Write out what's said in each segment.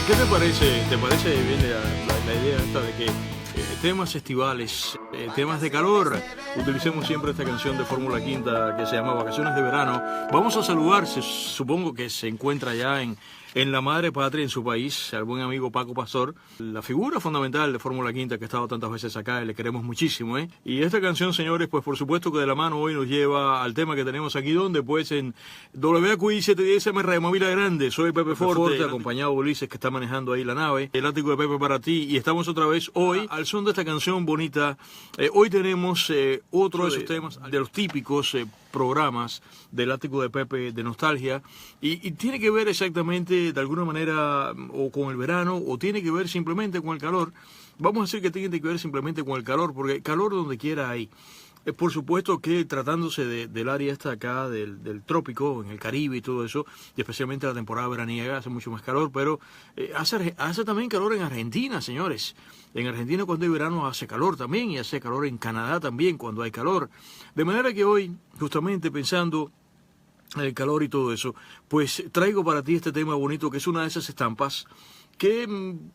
¿Qué te parece? ¿Te parece bien la idea esta de que temas estivales, temas de calor, utilicemos siempre esta canción de Fórmula Quinta que se llama Vacaciones de Verano? Vamos a saludar, supongo que se encuentra ya en la madre patria, en su país, al buen amigo Paco Pastor, la figura fundamental de Fórmula Quinta que ha estado tantas veces acá y le queremos muchísimo, ¿eh? Y esta canción, señores, pues por supuesto que de la mano hoy nos lleva al tema que tenemos aquí, donde pues en WQI 710 MR Movila Grande, soy Pepe Forte, acompañado de Ulises que está manejando ahí la nave, el látigo de Pepe para ti, y estamos otra vez hoy al son de esta canción bonita. Hoy tenemos otro de esos temas, de los típicos programas del látigo de Pepe de nostalgia, y tiene que ver exactamente de alguna manera o con el verano o tiene que ver simplemente con el calor. Vamos a decir que tiene que ver simplemente con el calor, porque calor donde quiera hay. Por supuesto que tratándose del área esta acá, del trópico, en el Caribe y todo eso, y especialmente la temporada veraniega, hace mucho más calor, pero hace también calor en Argentina, señores. En Argentina cuando hay verano hace calor también, y hace calor en Canadá también cuando hay calor. De manera que hoy, justamente pensando en el calor y todo eso, pues traigo para ti este tema bonito, que es una de esas estampas que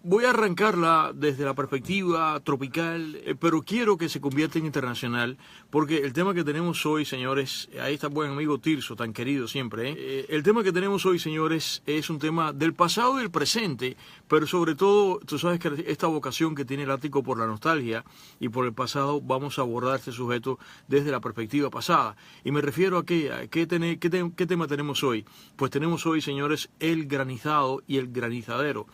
voy a arrancarla desde la perspectiva tropical, pero quiero que se convierta en internacional, porque el tema que tenemos hoy, señores, ahí está buen amigo Tirso, tan querido siempre, el tema que tenemos hoy, señores, es un tema del pasado y del presente, pero sobre todo, tú sabes que esta vocación que tiene el ático por la nostalgia y por el pasado, vamos a abordar este sujeto desde la perspectiva pasada. Y me refiero a qué tema tenemos hoy. Pues tenemos hoy, señores, el granizado y el granizadero.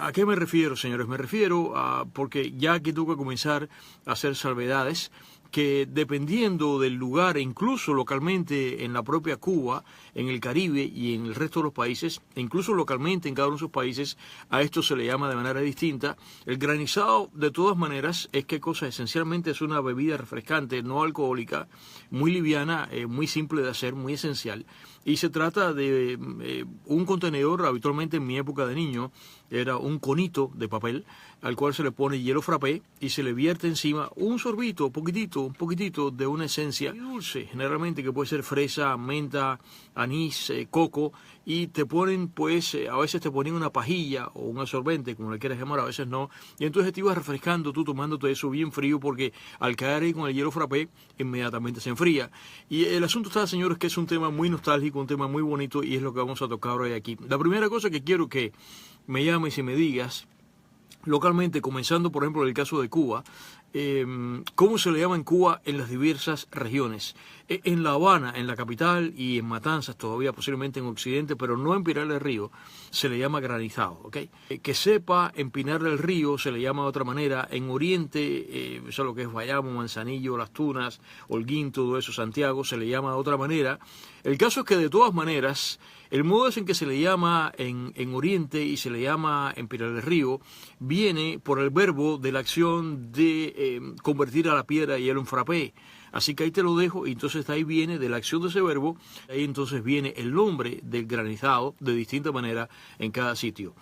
¿A qué me refiero, señores? Me refiero a, porque ya que tengo que comenzar a hacer salvedades, que dependiendo del lugar, incluso localmente en la propia Cuba, en el Caribe y en el resto de los países, e incluso localmente en cada uno de esos países, a esto se le llama de manera distinta. El granizado, de todas maneras, es qué cosa, esencialmente es una bebida refrescante, no alcohólica, muy liviana, muy simple de hacer, muy esencial. Y se trata de un contenedor, habitualmente en mi época de niño, era un conito de papel, al cual se le pone hielo frappé y se le vierte encima un sorbito, un poquitito de una esencia dulce, generalmente que puede ser fresa, menta, anís, coco, y te ponen, pues, a veces te ponen una pajilla o un absorbente, como le quieras llamar, a veces no, y entonces te ibas refrescando tú tomándote eso bien frío, porque al caer ahí con el hielo frappé, inmediatamente se enfría. Y el asunto está, señores, que es un tema muy nostálgico, un tema muy bonito, y es lo que vamos a tocar hoy aquí. La primera cosa que quiero que me llames y me digas, localmente, comenzando por ejemplo en el caso de Cuba, ¿cómo se le llama en Cuba en las diversas regiones? En La Habana, en la capital, y en Matanzas todavía, posiblemente en Occidente, pero no en Pinar del Río, se le llama granizado, ¿ok? Que sepa, en Pinar del Río se le llama de otra manera, en Oriente, eso es lo que es Bayamo, Manzanillo, Las Tunas, Holguín, todo eso, Santiago, se le llama de otra manera. El caso es que de todas maneras, el modo en que se le llama en Oriente y se le llama en Pinar del Río, viene por el verbo de la acción de convertir a la piedra y hielo en frappé. Así que ahí te lo dejo, y entonces ahí viene de la acción de ese verbo, ahí entonces viene el nombre del granizado de distinta manera en cada sitio.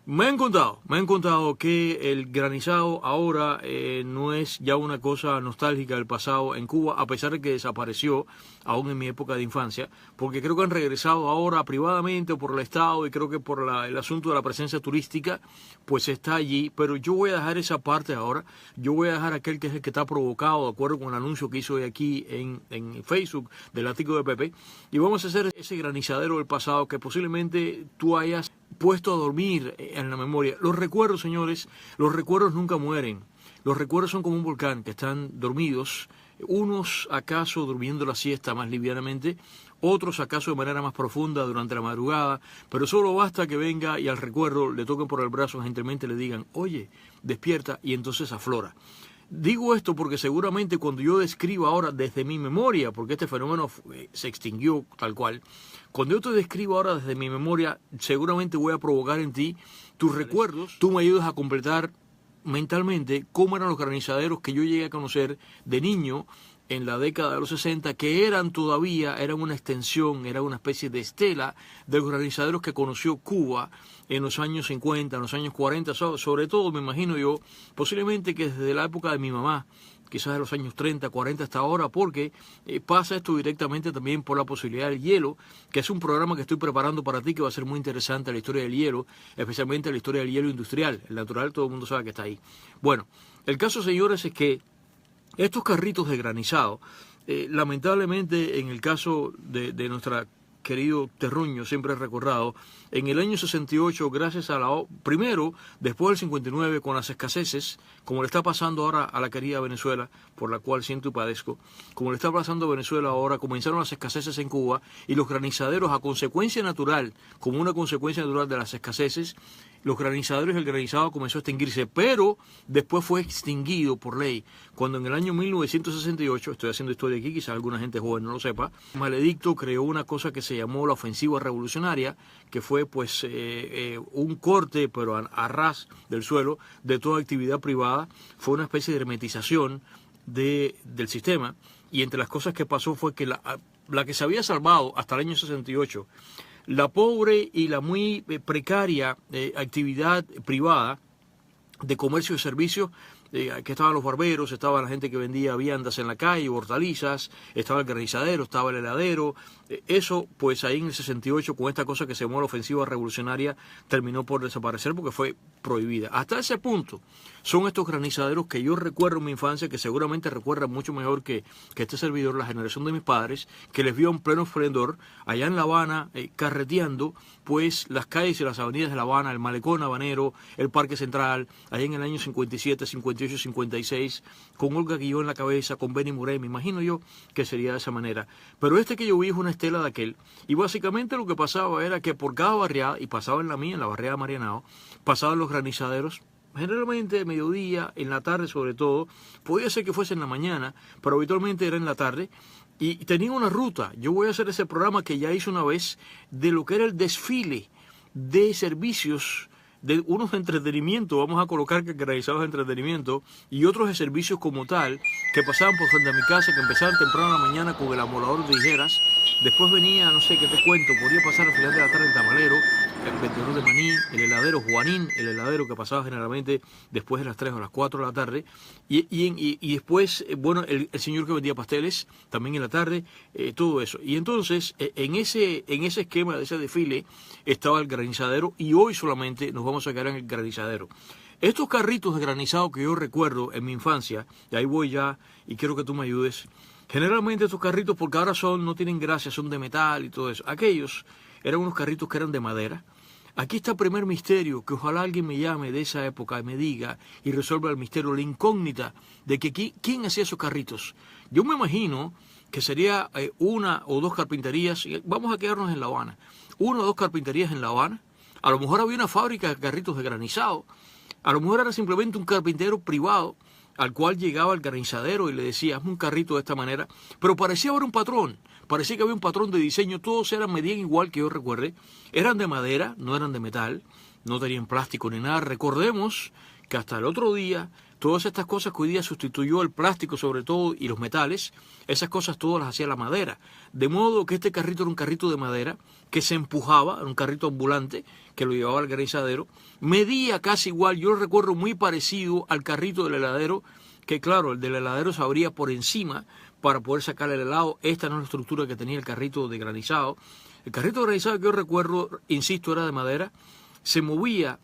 Me han contado que el granizado ahora no es ya una cosa nostálgica del pasado en Cuba, a pesar de que desapareció aún en mi época de infancia, porque creo que han regresado ahora privadamente o por el Estado, y creo que por el asunto de la presencia turística, pues está allí. Pero yo voy a dejar esa parte ahora, yo voy a dejar aquel que es el que está provocado, de acuerdo con el anuncio que hizo hoy aquí en Facebook del ático de Pepe, y vamos a hacer ese granizadero del pasado que posiblemente tú hayas puesto a dormir en la memoria. Los recuerdos, señores, los recuerdos nunca mueren. Los recuerdos son como un volcán, que están dormidos, unos acaso durmiendo la siesta más livianamente, otros acaso de manera más profunda durante la madrugada, pero solo basta que venga y al recuerdo le toquen por el brazo, gentilmente le digan, oye, despierta, y entonces aflora. Digo esto porque seguramente cuando yo describo ahora desde mi memoria, porque este fenómeno se extinguió tal cual, cuando yo te describo ahora desde mi memoria, seguramente voy a provocar en ti tus recuerdos, tú me ayudas a completar mentalmente cómo eran los granizaderos que yo llegué a conocer de niño en la década de los 60, que eran una extensión, era una especie de estela de los granizaderos que conoció Cuba en los años 50, en los años 40, sobre todo me imagino yo, posiblemente que desde la época de mi mamá, quizás de los años 30, 40 hasta ahora, porque pasa esto directamente también por la posibilidad del hielo, que es un programa que estoy preparando para ti que va a ser muy interesante, la historia del hielo, especialmente la historia del hielo industrial. El natural todo el mundo sabe que está ahí. Bueno, el caso, señores, es que estos carritos de granizado, lamentablemente en el caso de nuestra querido Terruño, siempre recordado, en el año 68, gracias a primero, después del 59, con las escaseces, como le está pasando ahora a la querida Venezuela, por la cual siento y padezco, como le está pasando a Venezuela ahora, comenzaron las escaseces en Cuba y los granizaderos, a consecuencia natural, como una consecuencia natural de las escaseces, los granizaderos y el granizado comenzó a extinguirse, pero después fue extinguido por ley, cuando en el año 1968, estoy haciendo historia aquí, quizás alguna gente joven no lo sepa, Maledicto creó una cosa que se llamó la ofensiva revolucionaria, que fue pues un corte, pero a ras del suelo, de toda actividad privada, fue una especie de hermetización del sistema, y entre las cosas que pasó fue que la que se había salvado hasta el año 68, la pobre y la muy precaria actividad privada de comercio y servicios, que estaban los barberos, estaba la gente que vendía viandas en la calle, hortalizas, estaba el granizadero, estaba el heladero. Eso, pues ahí en el 68, con esta cosa que se llamó la ofensiva revolucionaria, terminó por desaparecer porque fue prohibida. Hasta ese punto son estos granizaderos que yo recuerdo en mi infancia, que seguramente recuerdan mucho mejor que este servidor, la generación de mis padres, que les vio en pleno esplendor allá en La Habana, carreteando pues las calles y las avenidas de La Habana, el malecón habanero, el Parque Central, allá en el año 57, 58, 56, con Olga Guilló en la cabeza, con Benny Moré, me imagino yo que sería de esa manera. Pero este que yo vi es una estela de aquel, y básicamente lo que pasaba era que por cada barriada, y pasaba en la mía, en la barriada Marianao, pasaban los granizaderos, generalmente de mediodía, en la tarde sobre todo, podía ser que fuese en la mañana, pero habitualmente era en la tarde, y tenía una ruta. Yo voy a hacer ese programa que ya hice una vez, de lo que era el desfile de servicios, de unos de entretenimiento, vamos a colocar que granizados de entretenimiento, y otros de servicios como tal, que pasaban por frente a mi casa, que empezaban temprano en la mañana con el amolador de ligeras. Después venía, no sé qué te cuento, podía pasar al final de la tarde el tamalero, el vendedor de maní, el heladero Juanín, el heladero que pasaba generalmente después de las 3 o las 4 de la tarde, y después, bueno, el señor que vendía pasteles, también en la tarde, todo eso. Y entonces, en ese esquema de ese desfile, estaba el granizadero, y hoy solamente nos vamos a quedar en el granizadero. Estos carritos de granizado que yo recuerdo en mi infancia, y ahí voy ya, y quiero que tú me ayudes. Generalmente estos carritos, porque ahora no tienen gracia, son de metal y todo eso. Aquellos eran unos carritos que eran de madera. Aquí está el primer misterio, que ojalá alguien me llame de esa época y me diga y resuelva el misterio, la incógnita de que quién hacía esos carritos. Yo me imagino que sería una o dos carpinterías, vamos a quedarnos en La Habana, una o dos carpinterías en La Habana. A lo mejor había una fábrica de carritos de granizado, a lo mejor era simplemente un carpintero privado al cual llegaba el granizadero y le decía, hazme un carrito de esta manera, pero parecía haber un patrón, parecía que había un patrón de diseño, todos medían igual que yo recuerde, eran de madera, no eran de metal, no tenían plástico ni nada. Recordemos que hasta el otro día, todas estas cosas que hoy día sustituyó el plástico sobre todo y los metales, esas cosas todas las hacía la madera, de modo que este carrito era un carrito de madera que se empujaba, era un carrito ambulante que lo llevaba al granizadero, medía casi igual, yo lo recuerdo muy parecido al carrito del heladero, que claro, el del heladero se abría por encima para poder sacar el helado. Esta no es la estructura que tenía el carrito de granizado. El carrito de granizado que yo recuerdo, insisto, era de madera, se movía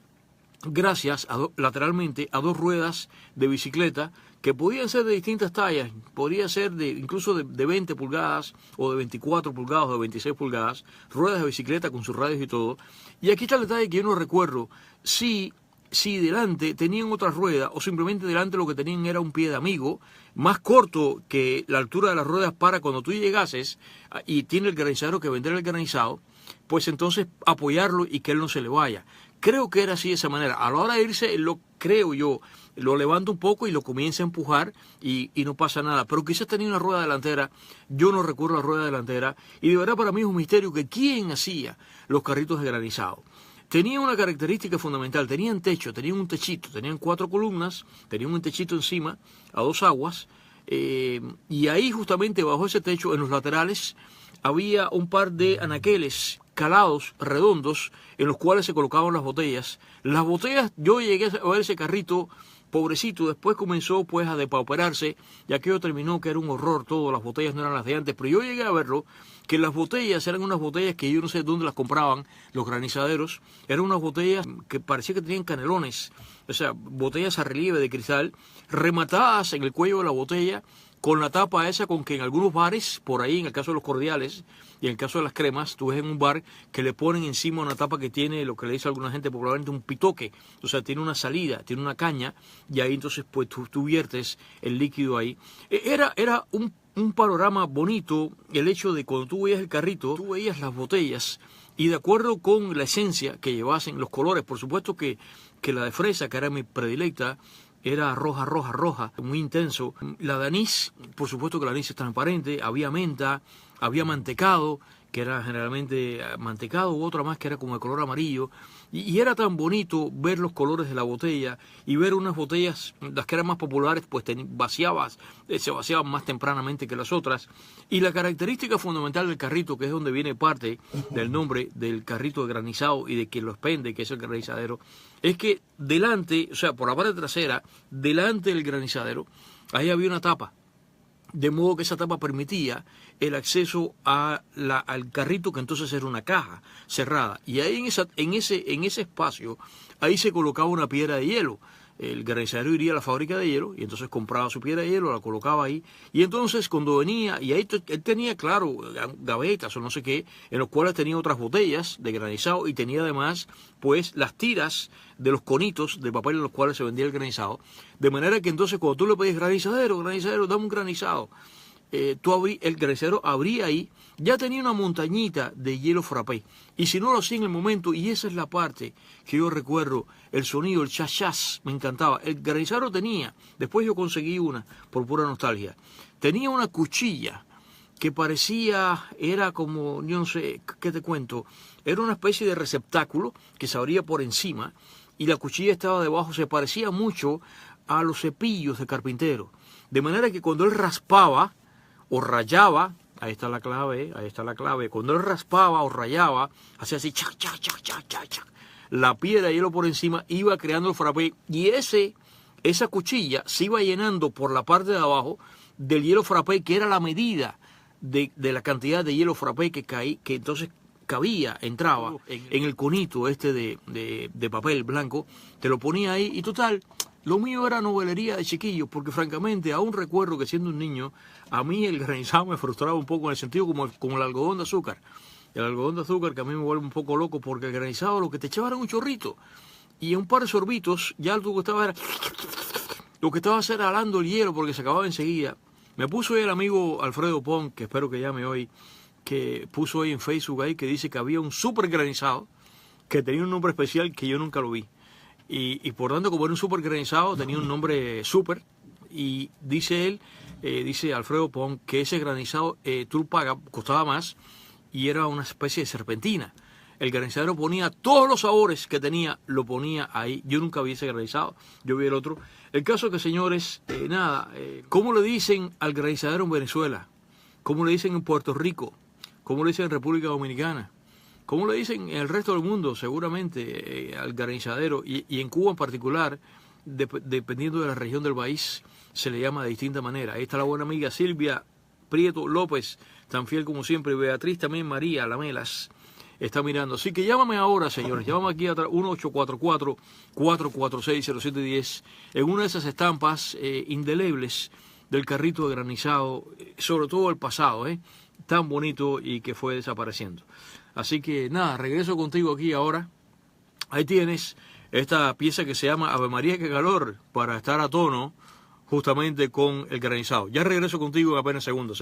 gracias lateralmente a dos ruedas de bicicleta que podían ser de distintas tallas, podría ser incluso de 20 pulgadas o de 24 pulgadas o de 26 pulgadas, ruedas de bicicleta con sus radios y todo. Y aquí está el detalle que yo no recuerdo si delante tenían otra rueda o simplemente delante lo que tenían era un pie de amigo más corto que la altura de las ruedas para cuando tú llegases y tiene el granizadero que vender el granizado, pues entonces apoyarlo y que él no se le vaya. Creo que era así de esa manera. A la hora de irse, creo yo, lo levanta un poco y lo comienza a empujar y no pasa nada. Pero quizás tenía una rueda delantera, yo no recuerdo la rueda delantera, y de verdad para mí es un misterio que quién hacía los carritos de granizado. Tenía una característica fundamental, tenían techo, tenían un techito, tenían 4 columnas, tenían un techito encima, a 2 aguas, y ahí justamente bajo ese techo, en los laterales, había un par de anaqueles calados, redondos, en los cuales se colocaban las botellas. Las botellas, yo llegué a ver ese carrito pobrecito, después comenzó pues a depauperarse y aquello terminó que era un horror todo, las botellas no eran las de antes, pero yo llegué a verlo, que las botellas eran unas botellas que yo no sé dónde las compraban los granizaderos, eran unas botellas que parecía que tenían canelones, o sea, botellas a relieve de cristal, rematadas en el cuello de la botella, con la tapa esa con que en algunos bares, por ahí, en el caso de los cordiales y en el caso de las cremas, tú ves en un bar que le ponen encima una tapa que tiene lo que le dice a alguna gente popularmente un pitoque, o sea, tiene una salida, tiene una caña, y ahí entonces pues tú viertes el líquido ahí. Era un panorama bonito el hecho de cuando tú veías el carrito, tú veías las botellas, y de acuerdo con la esencia que llevasen, los colores, por supuesto que la de fresa, que era mi predilecta, era roja, roja, roja, muy intenso. La de anís, por supuesto que la anís es transparente, había menta, había mantecado, que era generalmente mantecado, u otra más que era como de color amarillo, y era tan bonito ver los colores de la botella y ver unas botellas, las que eran más populares, pues se vaciaban más tempranamente que las otras, y la característica fundamental del carrito, que es donde viene parte del nombre del carrito de granizado y de quien lo expende, que es el granizadero, es que delante, o sea, por la parte trasera, delante del granizadero, ahí había una tapa, de modo que esa tapa permitía el acceso al carrito, que entonces era una caja cerrada, y ahí en ese espacio, ahí se colocaba una piedra de hielo. El granizadero iría a la fábrica de hielo y entonces compraba su piedra de hielo, la colocaba ahí, y entonces cuando venía, y ahí él tenía, claro, gavetas o no sé qué, en los cuales tenía otras botellas de granizado, y tenía además pues las tiras de los conitos de papel en los cuales se vendía el granizado, de manera que entonces cuando tú le pedías granizadero, dame un granizado, el granizadero abría ahí, ya tenía una montañita de hielo frappé, y si no lo hacía en el momento, y esa es la parte que yo recuerdo, el sonido, el chas, me encantaba. El granizadero tenía, después yo conseguí una, por pura nostalgia, tenía una cuchilla que parecía, era como, yo no sé, ¿qué te cuento? Era una especie de receptáculo que se abría por encima, y la cuchilla estaba debajo, se parecía mucho a los cepillos de carpintero, de manera que cuando él raspaba o rayaba, ahí está la clave, cuando él raspaba o rayaba, hacía así, chac, chac, chac, chac, chac, chac, la piedra de hielo por encima iba creando el frappé, y esa cuchilla se iba llenando por la parte de abajo del hielo frappé, que era la medida de la cantidad de hielo frappé que entonces cabía, entraba en el conito de papel blanco, te lo ponía ahí, y total, lo mío era novelería de chiquillo, porque francamente aún recuerdo que siendo un niño, a mí el granizado me frustraba un poco en el sentido como el algodón de azúcar. El algodón de azúcar que a mí me vuelve un poco loco, porque el granizado lo que te echaba era un chorrito, y en un par de sorbitos ya lo que estaba era alando el hielo porque se acababa enseguida. Me puso ahí el amigo Alfredo Pon, que espero que llame hoy, que puso ahí en Facebook ahí que dice que había un super granizado que tenía un nombre especial que yo nunca lo vi. Y por tanto, como era un super granizado, tenía un nombre super, y dice él, dice Alfredo Pon, que ese granizado tú pagas, costaba más, y era una especie de serpentina. El granizadero ponía todos los sabores que tenía, lo ponía ahí. Yo nunca vi ese granizado, yo vi el otro. El caso es que, señores, ¿cómo le dicen al granizadero en Venezuela? ¿Cómo le dicen en Puerto Rico? ¿Cómo le dicen en República Dominicana? ¿Cómo le dicen en el resto del mundo? Seguramente al granizadero, y en Cuba en particular, dependiendo de la región del país, se le llama de distinta manera. Ahí está la buena amiga Silvia Prieto López, tan fiel como siempre, y Beatriz también María Lamelas está mirando. Así que llámame ahora, señores, llámame aquí a 1844-446-0710, en una de esas estampas indelebles del carrito de granizado, sobre todo el pasado, tan bonito y que fue desapareciendo. Así que nada, regreso contigo aquí ahora. Ahí tienes esta pieza que se llama Ave María, qué calor, para estar a tono justamente con el granizado. Ya regreso contigo en apenas segundos,